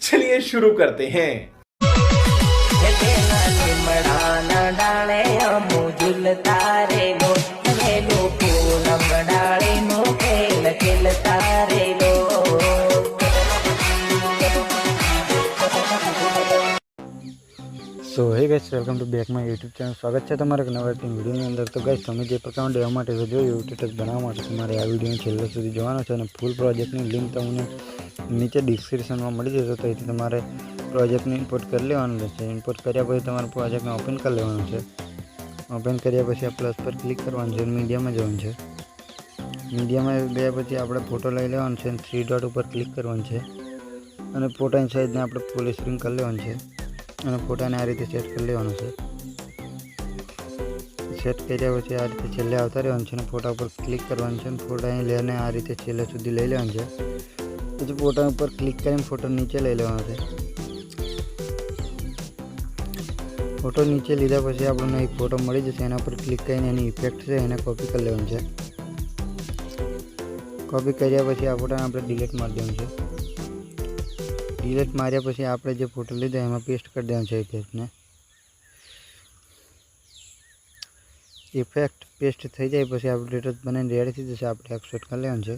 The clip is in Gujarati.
चलिए शुरू करते हैं। So hey guys, welcome to back my YouTube channel. स्वागत है तमारा एक नवा वीडियो ની અંદર। तो गाइस, તમે જે પ્રકારનો ડેમો માટે જોયું ટેટસ બનાવવા માટે તમારે આ વિડીયો છેલ્લે સુધી જોવાનો છે અને ફૂલ પ્રોજેક્ટની લિંક તમને નીચે ડિસ્ક્રિપ્શનમાં મળી જશે। તો અહીંથી તમારે પ્રોજેક્ટને ઇમ્પોર્ટ કરી લેવાનું છે। ઇમ્પોર્ટ કર્યા પછી તમારે પ્રોજેક્ટને ઓપન કરી લેવાનું છે। ઓપન કર્યા પછી આ પ્લસ પર ક્લિક કરવાનું છે, મીડિયામાં જવાનું છે। મીડિયામાં ગયા પછી આપણે ફોટો લઈ લેવાનો છે, 3 ડોટ ઉપર ક્લિક કરવાનું છે અને ફોટાની સાઈઝને આપણે ફૂલ સ્ક્રીન કરી લેવાનું છે અને ફોટાને આ રીતે સેટ કરી લેવાનો છે। સેટ કર્યા પછી આ રીતે છેલ્લે આવતા રહેવાનું છે અને ફોટા ઉપર ક્લિક કરવાનું છે અને ફોટાને લઈને આ રીતે છેલ્લે સુધી લઈ લેવાનું છે। પછી ફોટા ઉપર ક્લિક કરીને ફોટો નીચે લઈ લેવાનો છે। ફોટો નીચે લીધા પછી આપણને એક ફોટો મળી જશે, એના પર ક્લિક કરીને એની ઇફેક્ટ છે એને કોપી કરી લેવાનું છે। કોપી કર્યા પછી આ ફોટાને આપણે ડિલીટ મારી દેવાનું છે। ડિલીટ માર્યા પછી આપણે જે ફોટો લીધો એમાં પેસ્ટ કરી દેવાનું છે ઇફેક્ટને। ઇફેક્ટ પેસ્ટ થઈ જાય પછી આપણું ટેટસ બનાવીને રેડી થઈ જશે। આપણે એક્સપોર્ટ કરી લેવાનું છે।